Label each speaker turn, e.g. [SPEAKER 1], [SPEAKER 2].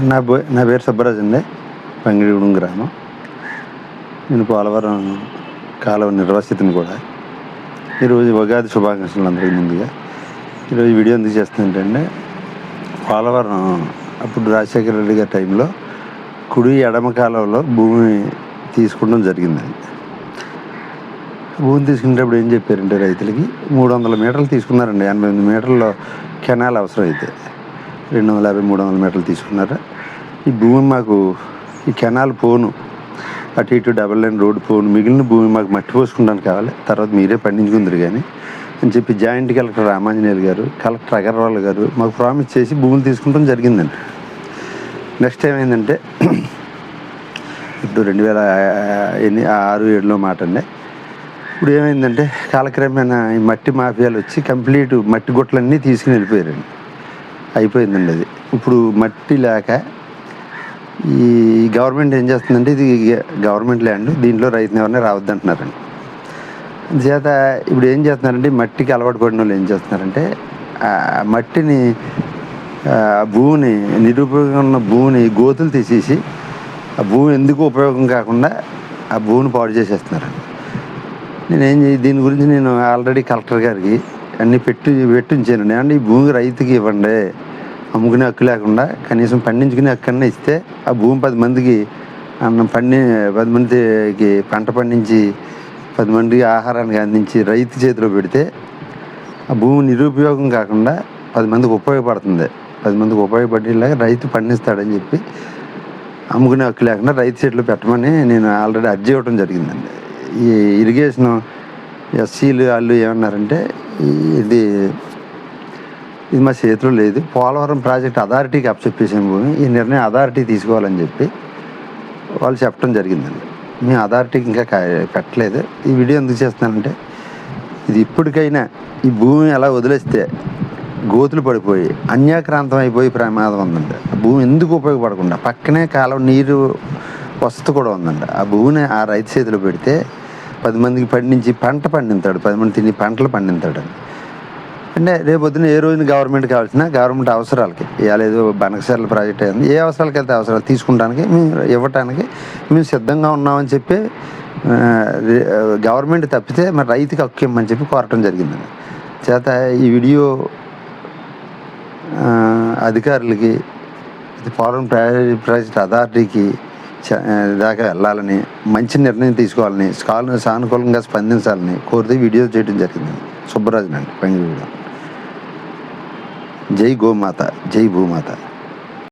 [SPEAKER 1] నా పేరు సుబ్బరాజు అండి, పంగిడిగూడెం గ్రామం. నేను పోలవరం కాలువ నిర్వాసితుని కూడా. ఈరోజు ఉగాది శుభాకాంక్షలు అందరికీ ముందుగా. ఈరోజు వీడియో ఎందుకు చేస్తుందంటే, పోలవరం అప్పుడు రాజశేఖర రెడ్డి గారి టైంలో కుడి ఎడమ కాలువలో భూమి తీసుకోవడం జరిగిందండి. భూమి తీసుకునేటప్పుడు ఏం చెప్పారంటే రైతులకి 300 మీటర్లు తీసుకున్నారండి. 88 మీటర్లో కెనాల్ అవసరం అయితే 250, 300 మీటర్లు తీసుకున్నారు. ఈ భూమి మాకు ఈ కెనాల్ పోను, అటు ఇటు డబల్ లైన్ రోడ్డు పోను, మిగిలిన భూమి మాకు మట్టి పోసుకుంటానికి కావాలి, తర్వాత మీరే పండించుకుందరు కానీ అని చెప్పి జాయింట్ కలెక్టర్ రామాంజనేయులు గారు, కలెక్టర్ అగర్వాల్ గారు మాకు ప్రామిస్ చేసి భూములు తీసుకుంటాం జరిగిందండి. నెక్స్ట్ ఏమైందంటే, ఇప్పుడు 2006-7లో మాట అండి. ఇప్పుడు ఏమైందంటే కాలక్రమేణా ఈ మట్టి మాఫియాలు వచ్చి కంప్లీట్ మట్టి గుట్టలన్నీ తీసుకుని వెళ్ళిపోయారండి. అయిపోయిందండి అది. ఇప్పుడు మట్టి లేక ఈ గవర్నమెంట్ ఏం చేస్తుందంటే, ఇది గవర్నమెంట్ ల్యాండ్, దీంట్లో రైతుని ఎవరిని రావద్దంటున్నారండి. చేత ఇప్పుడు ఏం చేస్తున్నారంటే, మట్టికి అలవాటు పడిన వాళ్ళు ఏం చేస్తున్నారంటే, మట్టిని భూమిని నిరుపయోగంగా ఉన్న భూమిని గోతులు తీసేసి ఆ భూమి ఎందుకు ఉపయోగం కాకుండా ఆ భూమిని పాడు చేసేస్తున్నారండి. దీని గురించి నేను ఆల్రెడీ కలెక్టర్ గారికి అన్నీ పెట్టించానండి. అంటే ఈ భూమి రైతుకి ఇవ్వండి, అమ్ముకునే హక్కు లేకుండా కనీసం పండించుకునే హక్కు అన్నా ఇస్తే ఆ భూమి 10 మందికి 10 మందికి పంట పండించి 10 మందికి ఆహారానికి అందించి రైతు చేతిలో పెడితే ఆ భూమి నిరుపయోగం కాకుండా 10 మందికి ఉపయోగపడుతుంది. 10 మందికి ఉపయోగపడేలాగా రైతు పండిస్తాడని చెప్పి అమ్ముకునే హక్కు లేకుండా రైతు చేతిలో పెట్టమని నేను ఆల్రెడీ అర్జీ ఇవ్వడం జరిగిందండి. ఈ ఇరిగేషన్ ఎస్సీలు వాళ్ళు ఏమన్నారంటే, ఇది మా చేతిలో లేదు, పోలవరం ప్రాజెక్ట్ అథారిటీకి అప్పచెప్పేసాం భూమి, ఈ నిర్ణయం అథారిటీ తీసుకోవాలని చెప్పి వాళ్ళు చెప్పడం జరిగిందండి. మేము అథారిటీకి ఇంకా పెట్టలేదు. ఈ వీడియో ఎందుకు చేస్తున్నానంటే, ఇది ఇప్పటికైనా ఈ భూమి ఎలా వదిలేస్తే గోతులు పడిపోయి అన్యాక్రాంతం అయిపోయి ప్రమాదం ఉందండి. ఆ భూమి ఎందుకు ఉపయోగపడకుండా పక్కనే కాలం నీరు వసతి కూడా ఉందండి. ఆ భూమిని ఆ రైతు చేతిలో పెడితే 10 మందికి పండించి పంట పండిస్తాడు, 10 మంది తిని పంటలు పండిస్తాడు. అంటే రేపొద్దున ఏ రోజున గవర్నమెంట్ కావాల్సిన గవర్నమెంట్ అవసరాలకి, ఇవాళ ఏదో బనకచర్ల ప్రాజెక్ట్ అయింది, ఏ అవసరాలకి వెళ్తే అవసరాలు తీసుకుంటానికి మేము ఇవ్వటానికి మేము సిద్ధంగా ఉన్నామని చెప్పి గవర్నమెంట్ తప్పితే మరి రైతుకి హక్కు ఇవ్వమని చెప్పి కోరటం జరిగిందండి. చేత ఈ వీడియో అధికారులకి, పోలవరం ప్రాజెక్ట్ అథారిటీకి దాకా వెళ్ళాలని, మంచి నిర్ణయం తీసుకోవాలని, సానుకూలంగా స్పందించాలని కోరితే వీడియో చేయడం జరిగింది. సుబ్బరాజు అండి, పంగిడిగూడెం. జై గోమాత, జై భూమాత.